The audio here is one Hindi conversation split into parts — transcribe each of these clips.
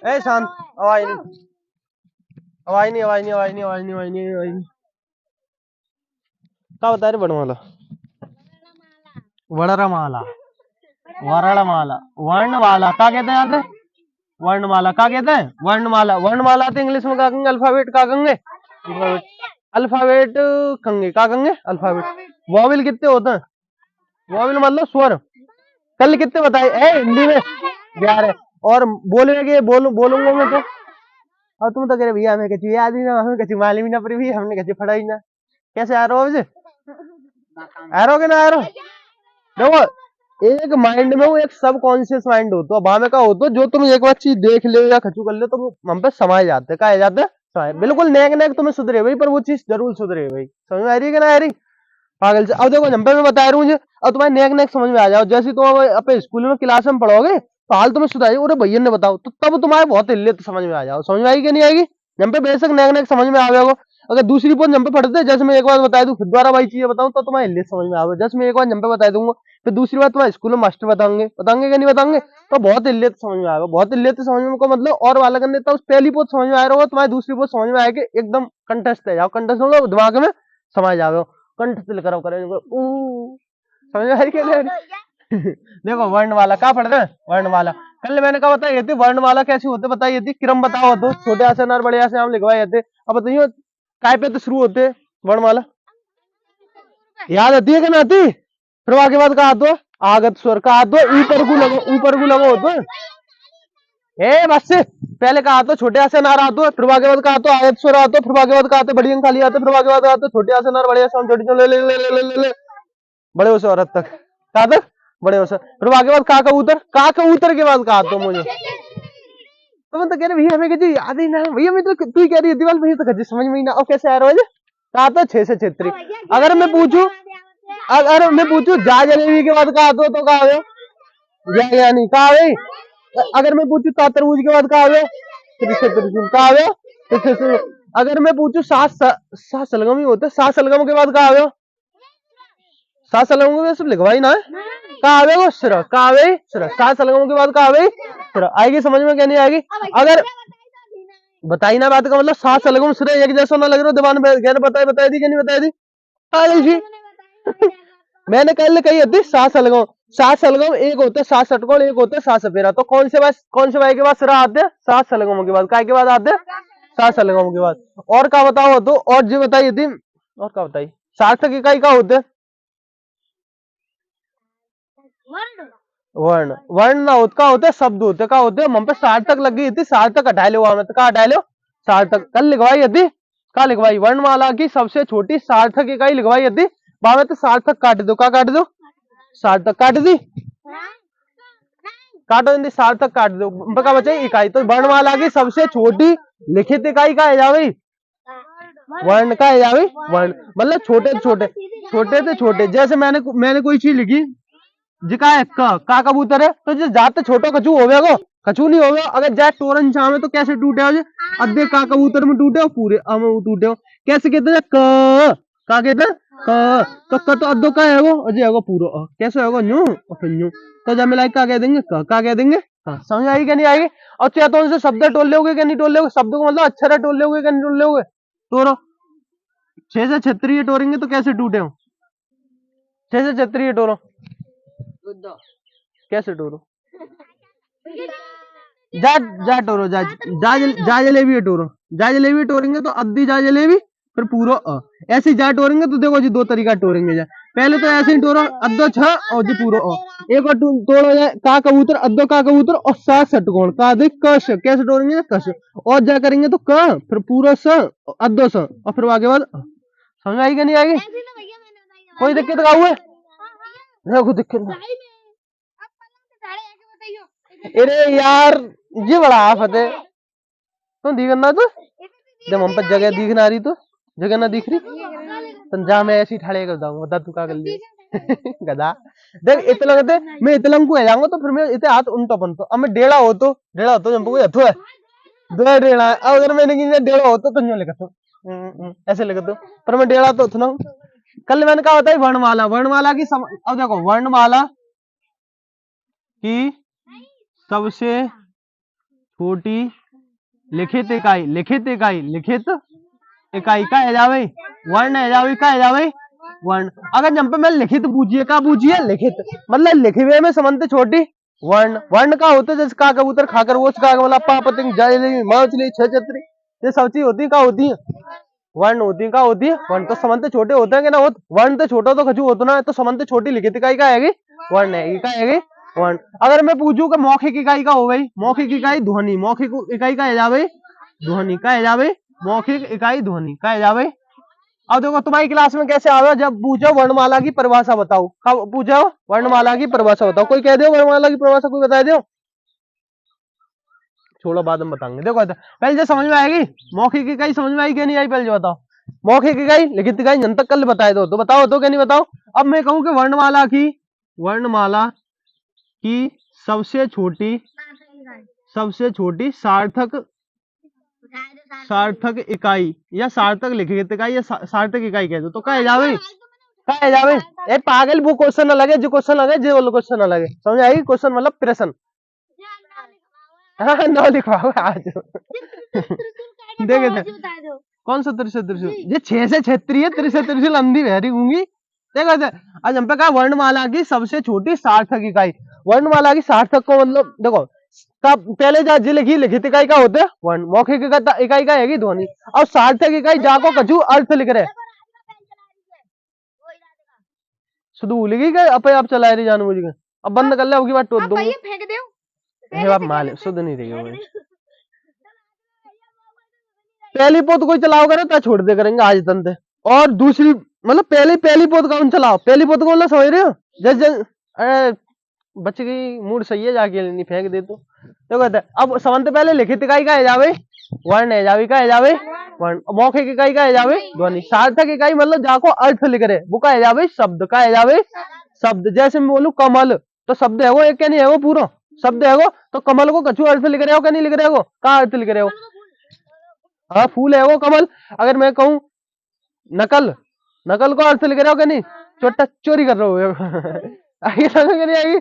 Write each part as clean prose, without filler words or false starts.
ए शांत, आवाज नहीं, आवाज नहीं, आवाज नहीं, आवाज नहीं, आवाज नहीं, आवाज नहीं, आवाज नहीं। क्या बता रहे? वर्णमाला, वर्णमाला, वर्णमाला, वर्णमाला क्या कहते हैं यहाँ पे? वर्णमाला क्या कहते हैं? वर्णमाला, वर्णमाला तो इंग्लिश में क्या कहेंगे? अल्फाबेट क्या कहेंगे? अल्फाबेट कहेंगे, क्या कहेंगे? अल्फाबेट। वॉवेल कितने होते हैं? वॉवेल मतलब स्वर। कल कितने बताए? हिंदी में 11। और बोलेंगे, बोलूंगा मैं तो। और तुम तो कह रहे भैया हमें कच्ची याद ही ना, हमें कच्ची मालूम ही ना पड़ी, भैया हमने कच्ची पढ़ा ही ना। कैसे आ रहे हो? मुझे आ रहे हो कि ना आ रहे हो? देखो, एक माइंड में वो एक सब कॉन्शियस माइंड होता है, भावे का होता है, जो तुम एक बार चीज देख ले या खचू कर ले तो वो हम पे समाये जाते, कहा जाते हैं बिल्कुल नेक नेक तुम्हें सुधरे भाई, पर वो चीज जरूर सुधरे भाई। समझ में आ रही है कि ना आ रही? पागल से। अब देखो नंबर में बता रहा हूँ मुझे, अब तुम्हारे नेक नेक समझ में आ जाओ, जैसे तुम अपने स्कूल में क्लास में पढ़ोगे तो हाल तुम्हें सुधारी और भैया ने बताओ, तो तब तुम्हारे बहुत इल्लत समझ में आ जाओ। समझ में आएगी कि नहीं आएगी? जब पे बेशक नेक नेक समझ में आ जाओगे। अगर दूसरी पोज जब पे पढ़ते, जैसे मैं एक बार बता दूं फिर दोबारा वही चीजें बताऊं तो तुम्हारे इल्लत समझ में आवे। जैसे मैं एक बार जब पे बता दूंगा फिर दूसरी बार तुम्हारे स्कूल में मास्टर बताएंगे, बताएंगे कि नहीं बताएंगे, तो बहुत इल्लत समझ में आएगा। बहुत इल्लत समझ में को मतलब और वाला करने तो उस पहली पोज समझ में आ रहा होगा, तुम्हारी दूसरी पोज समझ में आएगी, एकदम कंटेस्ट है जाओ, कंटेस्ट मतलब दिमाग में समझ जाओ, कंठ तिल करो करेंगे। समझ में आई क्या? देखो वर्णमाला क्या पढ़ते हैं? वर्णमाला कल मैंने कहा बताई थी, वर्णमाला कैसी होती बताइए थी, क्रम बताओ तो, छोटे आसन और बड़े आसन हम लिखवाए थे। अब बताइए काय पे तो शुरू होते वर्णमाला, याद आती है कि ना आती? फिर आगे बाद कहा तो आगत स्वर कहा तो ऊपर को लगो, ऊपर को लगो होते बस पहले कहा तो छोटे आसन आ रहा तो, फिर आगे बाद कहा तो आगत स्वर आते, फिर आगे बाद कहा तो बड़ी अंक खाली आते, फिर आगे बाद कहा तो छोटे आसन और बड़े आसन छोटे ले ले ले ले ले ले बड़े उस औरत तक, कहा तक बड़े उस, फिर आगे बाद का कबूतर के बाद कहा तो मुझे तो मैं तो कह रहे भैया हमें कभी याद ही ना भैया, मैं तो तू ही कह रही है दीवाल भैया तो कभी समझ में ही ना। और कैसे आ रहा है? कहा तो 6 से 6। अगर मैं पूछूं, अगर मैं पूछूं जा जलेबी के बाद कहा तो कहा या नहीं कहा भाई? अगर मैं पूछूं ता तरबूज के बाद कहा कहा? अगर मैं पूछूं सात सलगम ही होते, 7 सलगम के बाद कहा? 7 सलगम के सब लिखवाई ना कहा वो सिर कहा सिर, 7 सलगम के बाद कहा सिर। आएगी समझ में क्या नहीं आएगी? अगर बताई ना बात का मतलब 7 सलगम सिर एक जैसा ना लग रहा दिमाग में, बताई बताई दी कि नहीं बताई दी? मैंने कल कही थी 7 सलगम, 7 सलगम एक होते हैं, 7 षटकोण एक होते हैं, 7 सपेरा। तो कौन से भाई के बाद सिरा आते हैं? 7 सलगमों के बाद। काय के बाद आते हैं? 7 सलगमों के बाद। और क्या बताओ तो, और जो बताई थी, और क्या बताई? सार्थक इकाई का होते हैं वर्ण, वर्ण ना होता होते शब्द होते का होते हम पे सार्थक लग गई थी, सार्थक हटा लो वहां तो, हटा लो सार्थक कल लिखवाई थी, क्या लिखवाई? वर्णमाला की सबसे छोटी सार्थक इकाई लिखवाई थी, वहां तो सार्थक काट दो, क्या काट दो? सार्थक काट दी, काटो हिंदी सार्थक काट दो, बका बचे इकाई। तो वर्णमाला की सबसे छोटी लिखित इकाई का है जा भाई? वर्ण का है जा भाई? वर्ण मतलब छोटे से छोटे, छोटे से छोटे। जैसे मैंने कोई चीज लिखी जिका है का कबूतर है, तो जो जाते छोटो कछू हो गया, कछू नहीं हो गया। अगर जाए टोरन चाहे तो कैसे टूटे हो? अद्धे का कबूतर में टूटे हो, पूरे टूटे हो। कैसे कहते हैं? का कहते हैं तो क तो अद्धो का है वो, अजय होगा पूरा, कैसे होगा? न्यू और फिर न्यू, तो जब मिलाई का कह देंगे, का कह देंगे। समझ आएगी क्या नहीं आएगी? और चाहे तो उनसे शब्द टोल लोगे क्या नहीं टोल लोगे? शब्द को मतलब अक्षर टोल लोगे क्या नहीं टोल लोगे? टोरो 6 से 36 टोरेंगे तो कैसे टूटे हो? 6 से 36 टोरो कैसे टोरो? जा जा टोरो जा जलेबी टोरो, जा जलेबी टोरेंगे तो अद्धी जा जलेबी, फिर पूरा ऐसे जा टोरेंगे तो देखो जी 2 तरीका टोरेंगे जा। पहले तो ऐसे ही टोरो अद्धो छ और जी पूरा एक और तोड़ो जाए का कबूतर, अद्धो का कबूतर और 7 षटकोण का देख कश, कैसे टोरेंगे? कश। और जा करेंगे तो क, फिर पूरा स, अद्धो स, और फिर आगे बाद। समझ आएगी क्या नहीं आएगी? कोई दिक्कत का हुआ? कोई दिक्कत? अरे यार ये बड़ा आफत है, तुम दिख ना तो जब हम पर जगह दिख ना रही तो जगह ना दिख रही तो जा मैं ऐसी ठाड़े कर दूंगा, बता तू क्या कर लिया? गधा देख इतना कहते मैं इतलंग को जाऊंगा तो फिर मैं इतने हाथ उल्टा बनता। अब मैं डेढ़ा हो तो जब कोई हथो है दो डेढ़ा है। अब अगर मैंने डेढ़ा हो तो यूं लिखा तो ऐसे लिखा तो, पर मैं डेढ़ा तो उतना। कल मैंने कहा बताई वर्णमाला, वर्णमाला की अब देखो वर्णमाला की सबसे छोटी लिखित इकाई, लिखित इकाई, लिखित इकाई का है जावे वर्ण है जावे, का है जावे वर्ण। अगर जब पे मैं लिखित पूछिए, का पूछिए लिखित, मतलब लिखे हुए में समझते छोटी वर्ण। वर्ण का होते जैसे का कबूतर खाकर वो का बोला पा पतंग जायली मछली छतरी, ये सब चीज होती है, का होती है वर्ण होती है, का होती है वर्ण। तो समझते छोटे होते हैं कि ना होत, वर्ण तो छोटा तो खजू होता ना है, तो समझते छोटी लिखित इकाई का है वर्ण है, का है वर्ण। अगर मैं पूछूं कि मौखिक इकाई का हो गई, मौखिक इकाई ध्वनि, मौखिक इकाई का है जावे ध्वनि, का है जावे मौखिक इकाई ध्वनि, का है जावे। अब देखो तुम्हारी क्लास में कैसे आवे, जब पूछो वर्णमाला की परिभाषा बताओ, कब पूछो वर्णमाला की परिभाषा बताओ, कोई कह दो वर्णमाला की परिभाषा, कोई बता दो, छोड़ो बाद में बताएंगे। देखो पहले जो समझ में आएगी मौखिक इकाई, समझ में आई कि नहीं आई, पहले जो बताओ मौखिक इकाई लिखित इकाई जन तक कल बताए दो, तो बताओ तो क्या नहीं बताओ। अब मैं कहूं कि वर्णमाला की सबसे छोटी सार्थक इकाई या सार्थक लिखित इकाई या सार्थक इकाई कह दो, तो कहे जावे, कहे जावे। ए पागल, वो क्वेश्चन ना लगे जो क्वेश्चन लगे, जो वाला क्वेश्चन ना लगे, समझ आएगी। क्वेश्चन मतलब प्रश्न, हाँ ना लिखवाओ आज देखे थे कौन सा त्रिशूल, ये 6 से क्षेत्रीय त्रिशूल अंधी बहरी होंगी। देखो आज हम पे कहा वर्णमाला की सबसे छोटी सार्थक इकाई। वर्णमाला की सार्थक को मतलब देखो पहले जो लिखी लिखित इकाई का होते वर्ण, मौखिक इकाई का है ध्वनि, और सार्थक इकाई जाको कछु अर्थ लिख रहे। शुद्ध भूल गई क्या, अपने आप चला रही जानबूझ के, अब बंद कर ले, अब की बात टोट दूंगा, फेंक दो आप माले शुद्ध नहीं रही। पहली पोत कोई चलाओ करे तो छोड़ दे करेंगे आज तंते, और दूसरी मतलब पहली पोत कौन चलाओ, पहली पोत को समझ रहे हो, जैसे अरे बच गई, मूड सही है, जाके नहीं फेंक दे तो कहते अब समझते पहले लिखित इकाई का है जावे वर्ण, है जावे का है जावे वर्ण, मौखिक इकाई का है जावे ध्वनि, सार्थक इकाई मतलब जाको अर्थ लिख रहे वो का है जावे शब्द, का है जावे शब्द। जैसे मैं बोलूं कमल, तो शब्द है वो, एक क्या नहीं है वो, पूरा शब्द है वो, तो कमल को कछु अर्थ लिख रहे हो, क्या नहीं लिख रहे हो, का अर्थ लिख रहे हो, हाँ फूल है वो कमल। अगर मैं कहूं नकल, नकल को अर्थ लिख रहे हो क्या नहीं, छोटा चोरी कर रहे हो आगे समझ नहीं आएगी,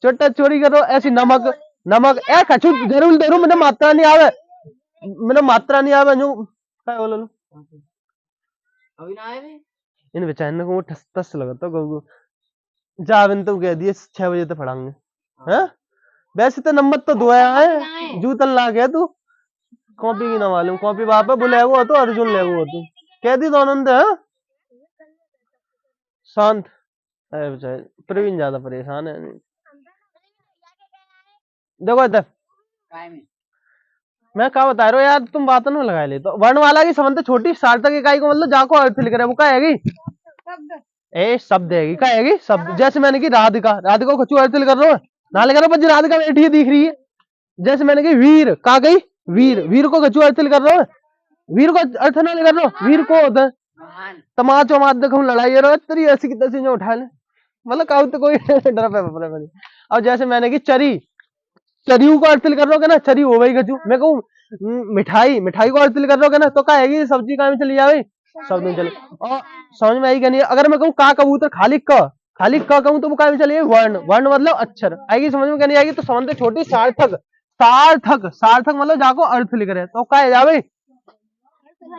छोटा चोरी कर रहे हो। ऐसी नमक, नमक ए कछु जरूर जरूर मैंने मात्रा नहीं आवे, मैंने मात्रा नहीं आवे जो क्या बोल लो अभी ना आए इन बेचारे को ठस ठस लगता गो जा बिन तो कह दिए 6 बजे तक पढ़ाएंगे हैं। वैसे तो नंबर तो दो है, जूतन ला गया तू, कॉपी की ना मालूम, कॉपी वहां पे बुलाए वो तो अर्जुन ले वो तो कह दी दोनों ने शांत। अरे बेचारे प्रवीण ज्यादा परेशान है। देखो इधर मैं क्या बता रहा हूँ यार, तुम बात में लगा ले। तो वर्णमाला की समझते छोटी सार्थक इकाई को मतलब जाको अर्थ लिख रहे वो क्या हैगी, ए शब्द हैगी, क्या हैगी शब्द। जैसे मैंने की राधिका, राधिका को कछु अर्थ लिख रहा हूँ ना लिख रहा हूँ, राधिका बैठी दिख रही है। जैसे मैंने की वीर, कहा गई वीर, वीर को कछु अर्थ लिख रहा हूँ, वीर को अर्थ ना लिख रहा हूँ, वीर को होता है तमाचो मार देखो लड़ाई तेरी ऐसी की तैसी उठा ले, मतलब कहूँ तो कोई डर पे। और जैसे मैंने की चरी, चरियों को अर्थ कर रहे हो ना, चरी हो गई कछु। मैं कहूँ मिठाई, मिठाई को अर्थ कर रहे हो ना, तो क्या है सब्जी कहाँ में चली जाए, शब्द में चले। और समझ में आई क्या नहीं। अगर मैं कहूँ का कबूतर खाली क कहूँ तो वो कहाँ में चलिए वर्ण, वर्ण मतलब अक्षर, आएगी समझ में क्या नहीं आएगी। तो समझते छोटी सार्थक, सार्थक सार्थक मतलब जाको अर्थ लिख रहे, तो क्या है जावे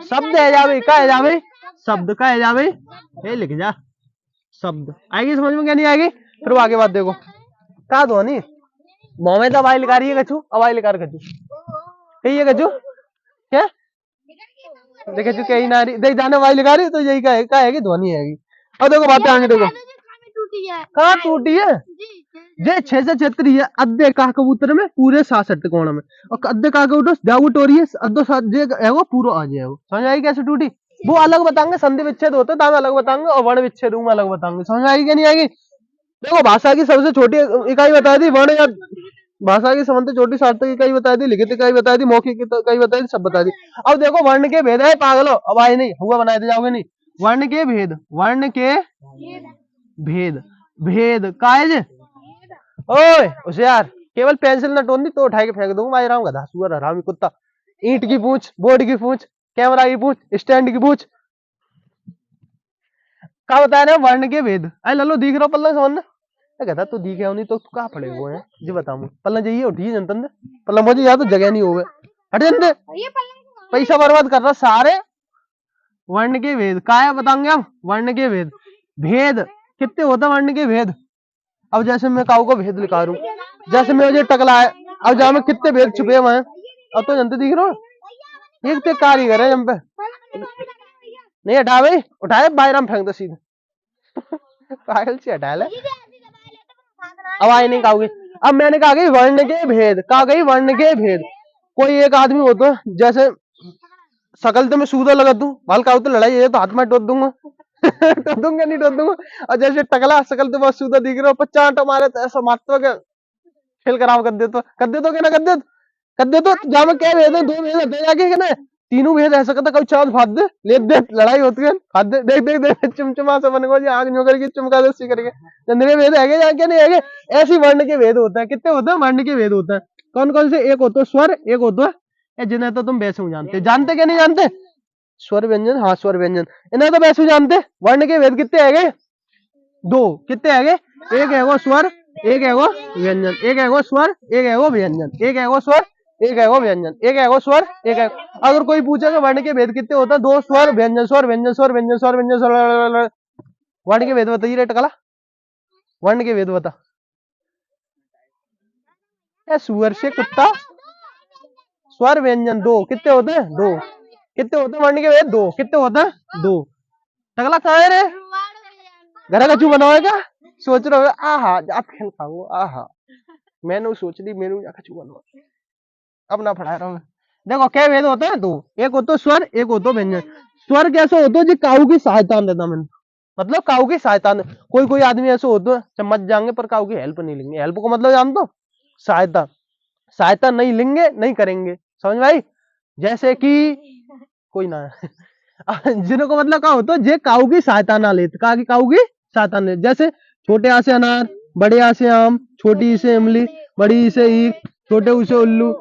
शब्द, है जावे का है जावे शब्द, का है जावे ये लिख जा शब्द, आएगी समझ में क्या नहीं आएगी। फिर आगे बात देखो का दो नहीं मोहम्मद तो अवाई लिखा रही है कछु, अवाई लिखा कछु यही है कछु क्या देखे चुके कहीं ना रही देख जाने अवाई लिखा रही, तो यही का है कि ध्वनि है। और देखो बातें आगे देखो कहाँ टूटी है, जे 6 से क्षेत्रीय है अद्धे का कबूतर में पूरे 67 कोण में, और अद्धे का कबूतर जाऊ टोरी है अद्धो जे है वो पूरा आ जाए, वो समझ आई कैसे टूटी। वो अलग बताएंगे, संधि विच्छेद होते तो अलग बताएंगे, और वर्ण विच्छेद अलग बताएंगे, समझ आएगी क्या नहीं आएगी। देखो भाषा की सबसे छोटी इकाई बता दी वर्ण, या भाषा की समझते छोटी सार्थक इकाई बता दी, लिखित इकाई बता दी, मौखिक इकाई बता दी, सब बता दी। अब देखो वर्ण के भेद है पागलो, अब आई नहीं हुआ बनाए दे जाओगे नहीं। वर्ण के भेद, वर्ण के भेद, भेद काज ओए होशियार, केवल पेंसिल न टोन दी तो उठा के फेंक दूंगा, मैं रहा हूँ गधा सुअर हरामी कुत्ता। ईंट की पूछ, बोर्ड की पूछ, कैमरा की पूछ, स्टैंड की पूछ, क्या बताया ना वर्ण के भेद। आई लो दिख रहा पल्ला समझ कहता तू दिखे नहीं तो तू कहाँ पड़े हुए हैं जी बताऊं पल्ला जाइए उठिए जनतन दे पल्ला मुझे यहाँ तो जगह नहीं होवे हट जनते पैसा बर्बाद कर रहा सारे वर्ण के भेद का है बताएंगे हम वर्ण के भेद भेद कितने होता वर्ण के भेद अब जैसे मैं काऊ को भेद लिखा रू जैसे मैं मुझे टकला है अब जहाँ में कितने भेद छुपे हुए हैं अब तो जनते दिख रहा हूँ एक तो कारीगर है हम पे नहीं हटा भाई उठाए बाहर हम फेंक दो सीधे पागल से हटा ले अब आई नहीं कहोगे अब मैंने कहा गई वर्ण के भेद कहा गई वर्ण के भेद कोई एक आदमी हो तो जैसे सकल तो मैं सूदा लगा दूं बाल का तो लड़ाई है तो हाथ में टोट दूंगा टोट दूंगा नहीं टोट दूंगा और जैसे टकला सकल तो बहुत सूदा दिख रहा हो 50 आंटा मारे तो ऐसा मारते हो खेल खराब कर दे तो क्या ना कर दे तो जहाँ में क्या भेद है दो भेद होते हैं जाके ना तीनों भेद ऐसा करता कभी चांद फाद दे ले दे लड़ाई होती है फाद दे देख देख देख चमचमा सा बनेगा जी आग न्यो करके चमका दे सी करके चंद्रे भेद है क्या नहीं है ऐसी वर्ण के भेद होता है कितने होते हैं वर्ण के भेद होता है कौन कौन से एक होता है स्वर एक होता है जिन्हें तो तुम वैसे जानते जानते क्या नहीं जानते स्वर व्यंजन हाँ स्वर व्यंजन इन्हें तो वैसे जानते वर्ण के भेद कितने है दो कितने है एक है वो स्वर एक है वो व्यंजन एक है वो स्वर एक है वो व्यंजन एक है वो स्वर एक है वो व्यंजन एक है वो स्वर एक है अगर कोई पूछेगा वर्ण के भेद कितने होता है दो स्वर व्यंजन स्वर व्यंजन स्वर व्यंजन स्वर व्यंजन स्वर वर्ण के भेद बताइए रे टकला वर्ण के भेद बता सुअर से कुत्ता स्वर व्यंजन दो कितने होते हैं दो कितने होते हैं वर्ण के भेद दो कितने होते हैं दो टकला कहाँ है रे घर का चू बनाएगा सोच रहे हो आहा जात खेल खाऊंगा आहा मैंने सोच ली मेनू जाकर चू बनवा अब ना पढ़ा रहा हूँ देखो क्या भेद होता है दो एक होता स्वर एक होता व्यंजन स्वर कैसे होता है जी काऊ की सहायता देता मैंने मतलब काऊ की सहायता कोई कोई आदमी ऐसे होता है समझ जाएंगे पर काऊ की हेल्प नहीं लेंगे हेल्प को मतलब जान दो सहायता सहायता नहीं लेंगे नहीं करेंगे समझ भाई जैसे कि कोई ना जिनको मतलब क्या होता है जे काऊ की सहायता ना लेते कहा की काऊ की सहायता नहीं जैसे छोटे आ से अनार बड़े आ से आम छोटी से इमली बड़ी से ईख छोटे उसे उल्लू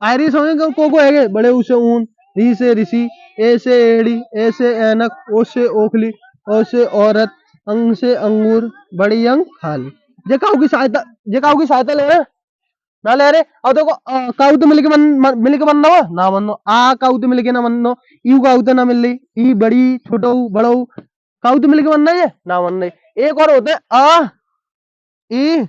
आयरी समझ को है बड़े उसे ऊन री से ऋषि ए से एड़ी ए से ऐनक ओ से ओखली ओ से औरत अंग से अंगूर बड़ी अंग खाली जे काऊ की सहायता ले रहे ना ले रहे अब देखो काऊ तो मिलके बनना हो ना बनो आ काऊ तो मिलके ना बनो यू काऊ तो ना मिल रही ई बड़ी छोटो बड़ो काऊ तो मिलके बनना है ना बनना एक और होता है आ ई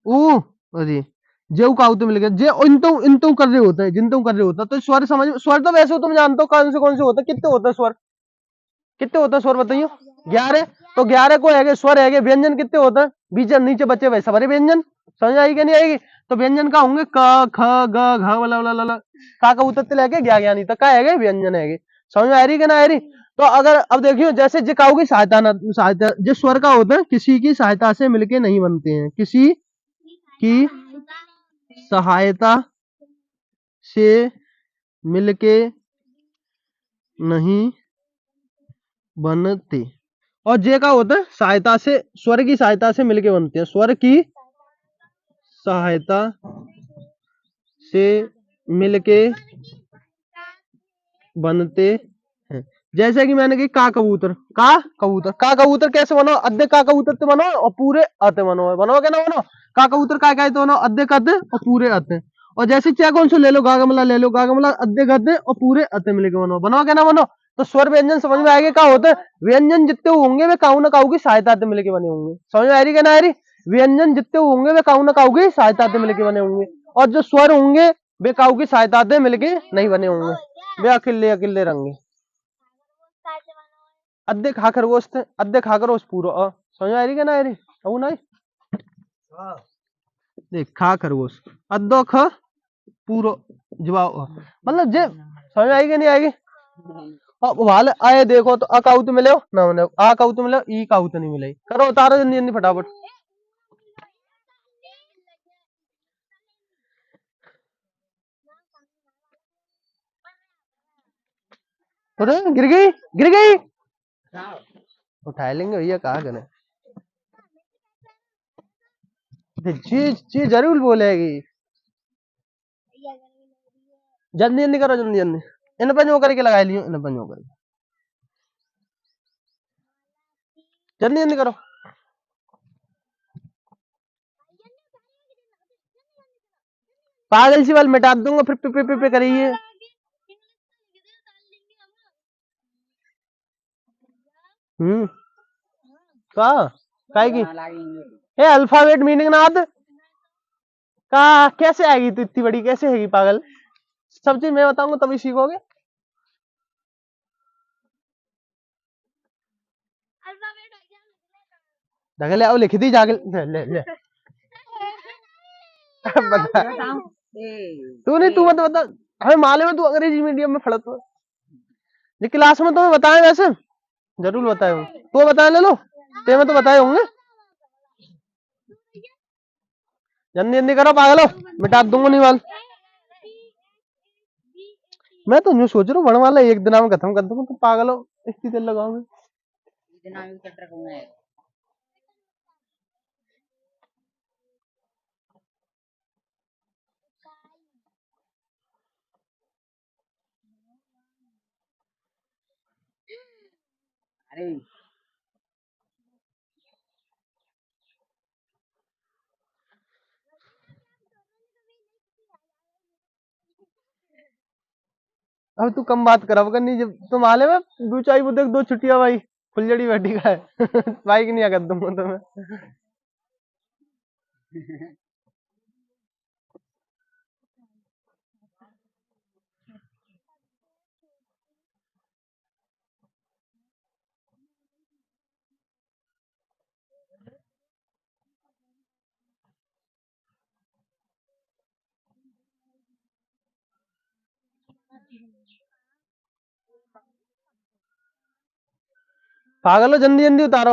ऊ जी जेऊ काऊ तो मिल गया जे इन तो कर रहे होते हैं जिन तो कर रहे होता है तो स्वर समझ स्वर तो वैसे हो तुम जानते हो कौन से होते कितने होते हैं स्वर कितने होते हैं स्वर बताइयो 11 तो 11 को है स्वर है व्यंजन कितने होते हैं बीच नीचे बचे हुए सारे व्यंजन समझ आएगी क्या नहीं आएगी तो व्यंजन का होंगे क ख ग घ वला का उतर लेके गया नहीं तो का है व्यंजन है समझ में आ रही कि ना आ रही तो अगर अब देखियो जैसे जिकाऊ की सहायता जो स्वर का होता है किसी की सहायता से मिलके नहीं बनते हैं किसी की सहायता से मिलके नहीं बनते और जे का होता है सहायता से स्वर की सहायता से मिलके बनते हैं स्वर की सहायता से मिलके बनते हैं जैसे कि मैंने कहा का कबूतर कैसे बनो अद्धे का कबूतर तो बनो और पूरे आते बनो क्या ना बनो का कबूतर का तो बनो अद्धे कद और पूरे आते और जैसे चाहे कौन सा ले लो गागमला अद्धे गद्दे और पूरे अते मिलके बनो क्या ना बनो तो स्वर व्यंजन समझ में आएगा क्या होता है व्यंजन जितने होंगे वे काऊ ना काऊ की सहायता से मिलके बने होंगे समझ में आ रही क्या ना आ रही व्यंजन जितने होंगे वे काऊ ना काऊ की सहायता से मिलके बने होंगे और जो स्वर होंगे वे काऊ की सहायता से मिलके नहीं बने होंगे वे अकेले रंगे अद्धे खा खरगोश पूरा समझ आ रही क्या ना आ रही अब ना देख खा खरगोश अद्धो ख पूरो जवाब मतलब जे समझ आएगी नहीं आएगी वाल आए देखो तो अकाउत मिले ना मिले आ काउत मिले ई काउत नहीं मिले करो उतारो जल्दी फटाफट गिर गई उठा लेंगे भैया कहा करें चीज जरूर बोलेगी जल्दी करो जल्दी इन पंजों करके लगा लियो इन पंजों करके जल्दी करो पागल सी वाल मिटा दूंगा फिर पे पे करिए। का काय की ए अल्फाबेट मीनिंग ना आद का कैसे आएगी तो इतनी बड़ी कैसे हैगी पागल। सब चीज मैं बताऊंगा तभी सीखोगे। ढगले आओ लिख दी जाके ले ले बता तू नहीं तू मत बता। हमें मालूम है तू अंग्रेजी मीडियम में पढ़ा तो ये क्लास में तुम्हें बताए वैसे जरूर बताए हो तो बताए ले लो ते में तो बताए होंगे। जल्दी जल्दी करो पागलो मिटा दूंगा नहीं वाल। मैं तो यूं सोच रहा हूँ बड़ा वाला एक दिन में खत्म कर दूंगा तो पागलो इतनी देर लगाओगे। अब तू कम बात करा करनी जब तुम आले में दो चाय वो देख दो छुट्टियां भाई फुलझड़ी बैठी का है बाइक नहीं आकर दूंगा तुम्हें। पागल हो जल्दी जल्दी उतारो।